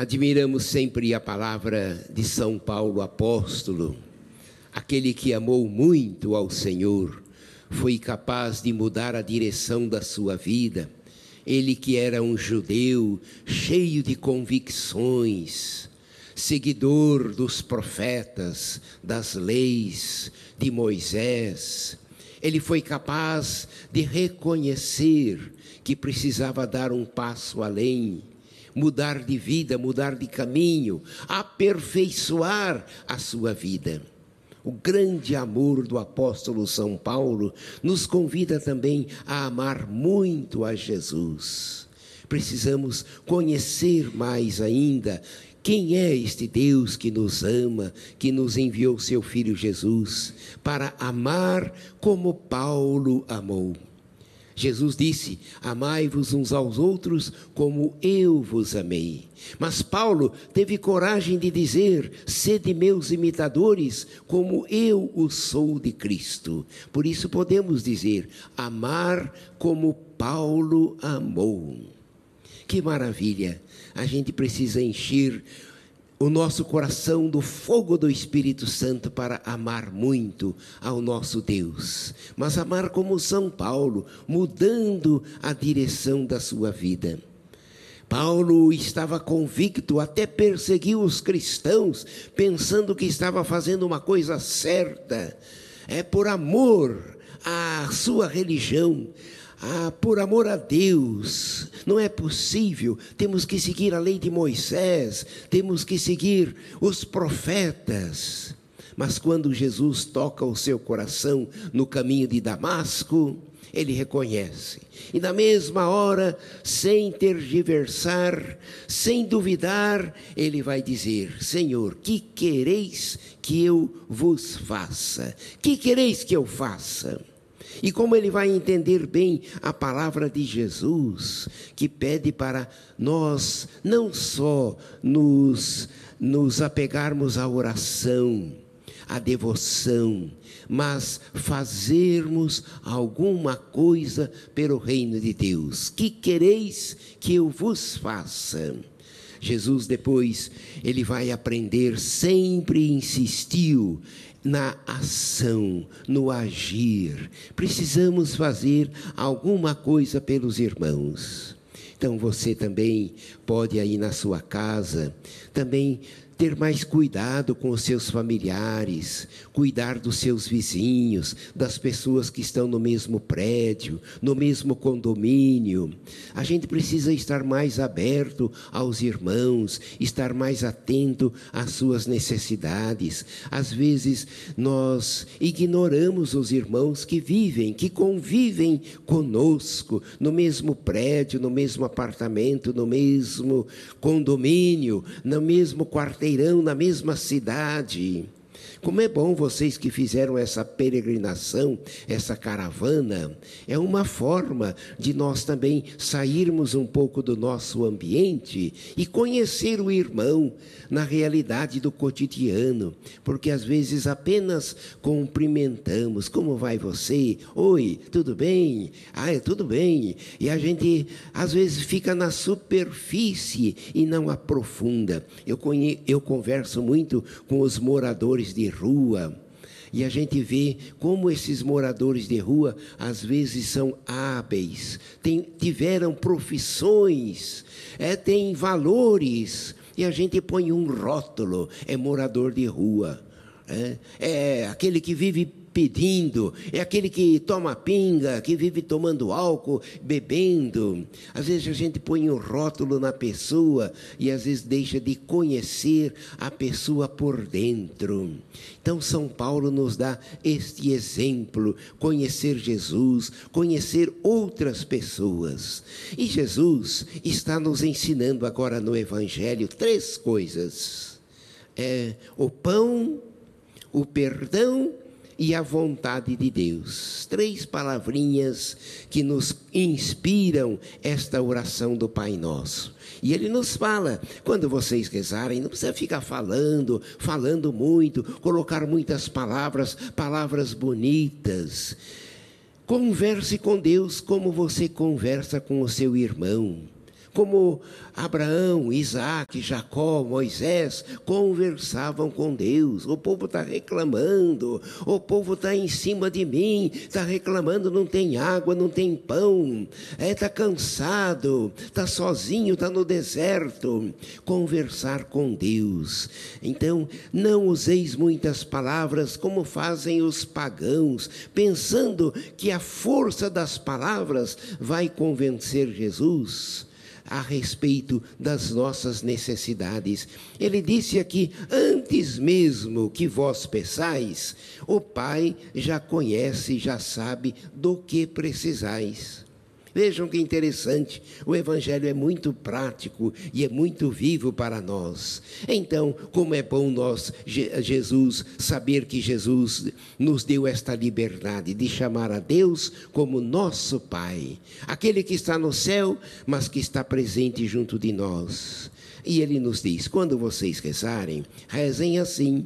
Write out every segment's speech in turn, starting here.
Admiramos sempre a palavra de São Paulo apóstolo. Aquele que amou muito ao Senhor foi capaz de mudar a direção da sua vida. Ele que era um judeu cheio de convicções, seguidor dos profetas, das leis de Moisés, ele foi capaz de reconhecer que precisava dar um passo além, mudar de vida, mudar de caminho, aperfeiçoar a sua vida. O grande amor do apóstolo São Paulo nos convida também a amar muito a Jesus. Precisamos conhecer mais ainda quem é este Deus que nos ama, que nos enviou seu Filho Jesus, para amar como Paulo amou. Jesus disse: amai-vos uns aos outros como eu vos amei. Mas Paulo teve coragem de dizer: sede meus imitadores, como eu o sou de Cristo. Por isso podemos dizer: amar como Paulo amou. Que maravilha! A gente precisa encher o nosso coração do fogo do Espírito Santo para amar muito ao nosso Deus. Mas amar como São Paulo, mudando a direção da sua vida. Paulo estava convicto, até perseguiu os cristãos, pensando que estava fazendo uma coisa certa. É por amor à sua religião, por amor a Deus. Não é possível, temos que seguir a lei de Moisés, temos que seguir os profetas. Mas quando Jesus toca o seu coração no caminho de Damasco, ele reconhece. E na mesma hora, sem tergiversar, sem duvidar, ele vai dizer: Senhor, que quereis que eu vos faça? Que quereis que eu faça? E como ele vai entender bem a palavra de Jesus, que pede para nós não só nos apegarmos à oração, à devoção, mas fazermos alguma coisa pelo reino de Deus. Que quereis que eu vos faça? Jesus depois, ele vai aprender, sempre insistiu na ação, no agir. Precisamos fazer alguma coisa pelos irmãos. Então você também pode aí na sua casa, também ter mais cuidado com os seus familiares, cuidar dos seus vizinhos, das pessoas que estão no mesmo prédio, no mesmo condomínio. A gente precisa estar mais aberto aos irmãos, estar mais atento às suas necessidades. Às vezes nós ignoramos os irmãos que vivem, que convivem conosco, no mesmo prédio, no mesmo apartamento, no mesmo condomínio, no mesmo quarteirão, na mesma cidade. Como é bom vocês que fizeram essa peregrinação, essa caravana. É uma forma de nós também sairmos um pouco do nosso ambiente e conhecer o irmão na realidade do cotidiano. Porque às vezes apenas cumprimentamos. Como vai você? Oi, tudo bem? Tudo bem. E a gente às vezes fica na superfície e não aprofunda. Eu converso muito com os moradores de rua, e a gente vê como esses moradores de rua às vezes são hábeis, tiveram profissões, têm valores, e a gente põe um rótulo: é morador de rua, é aquele que vive pedindo, é aquele que toma pinga, que vive tomando álcool, bebendo. Às vezes a gente põe um rótulo na pessoa e às vezes deixa de conhecer a pessoa por dentro. Então São Paulo nos dá este exemplo: conhecer Jesus, conhecer outras pessoas. E Jesus está nos ensinando agora no Evangelho 3 coisas: o pão, o perdão e a vontade de Deus. 3 palavrinhas que nos inspiram esta oração do Pai Nosso. E ele nos fala: quando vocês rezarem, não precisa ficar falando muito, colocar muitas palavras bonitas. Converse com Deus como você conversa com o seu irmão. como Abraão, Isaac, Jacó, Moisés conversavam com Deus. O povo está reclamando, o povo está em cima de mim, está reclamando, não tem água, não tem pão, está cansado, está sozinho, está no deserto. Conversar com Deus. Então, não useis muitas palavras como fazem os pagãos, pensando que a força das palavras vai convencer Jesus a respeito das nossas necessidades. Ele disse aqui: antes mesmo que vós peçais, o Pai já conhece, já sabe do que precisais. Vejam que interessante, o Evangelho é muito prático e é muito vivo para nós. Então, como é bom nós, Jesus, saber que Jesus nos deu esta liberdade de chamar a Deus como nosso Pai. Aquele que está no céu, mas que está presente junto de nós. E Ele nos diz: quando vocês rezarem, rezem assim: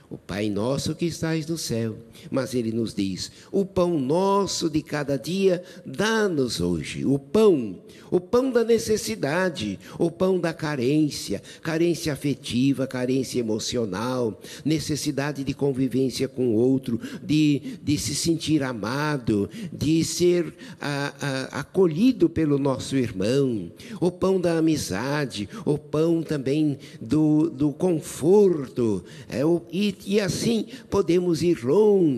o Pai nosso que estais no céu. Mas Ele nos diz: o pão nosso de cada dia, dá-nos hoje. O pão da necessidade, o pão da carência, carência afetiva, carência emocional, necessidade de convivência com o outro, de se sentir amado, de ser acolhido pelo nosso irmão. O pão da amizade, o pão também do conforto. E assim podemos ir longe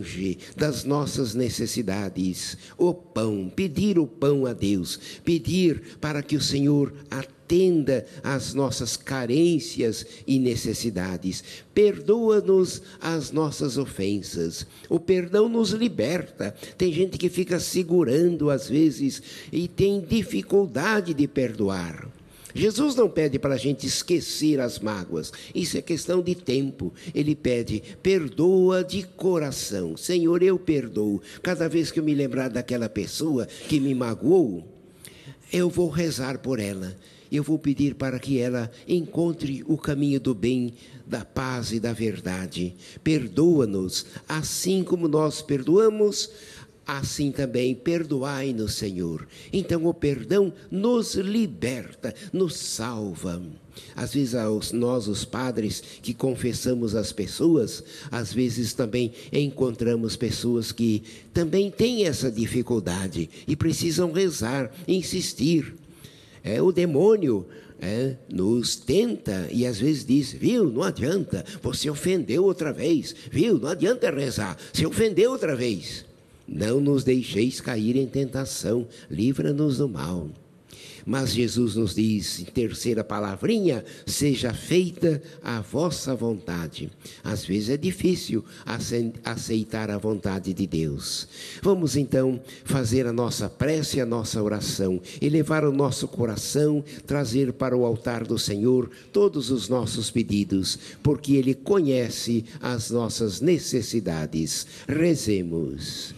das nossas necessidades. O pão, pedir o pão a Deus, pedir para que o Senhor atenda às nossas carências e necessidades. Perdoa-nos as nossas ofensas. O perdão nos liberta. Tem gente que fica segurando às vezes e tem dificuldade de perdoar. Jesus não pede para a gente esquecer as mágoas, isso é questão de tempo. Ele pede: perdoa de coração. Senhor, eu perdoo. Cada vez que eu me lembrar daquela pessoa que me magoou, eu vou rezar por ela. Eu vou pedir para que ela encontre o caminho do bem, da paz e da verdade. Perdoa-nos, assim como nós perdoamos, assim também perdoai-nos, Senhor. Então o perdão nos liberta, nos salva. Às vezes nós, os padres, que confessamos as pessoas, às vezes também encontramos pessoas que também têm essa dificuldade e precisam rezar, insistir. O demônio nos tenta e às vezes diz: viu, não adianta, você ofendeu outra vez, viu, não adianta rezar, você ofendeu outra vez. Não nos deixeis cair em tentação, livra-nos do mal. Mas Jesus nos diz, em terceira palavrinha: seja feita a vossa vontade. Às vezes é difícil aceitar a vontade de Deus. Vamos então fazer a nossa prece, a nossa oração, elevar o nosso coração, trazer para o altar do Senhor todos os nossos pedidos, porque Ele conhece as nossas necessidades. Rezemos.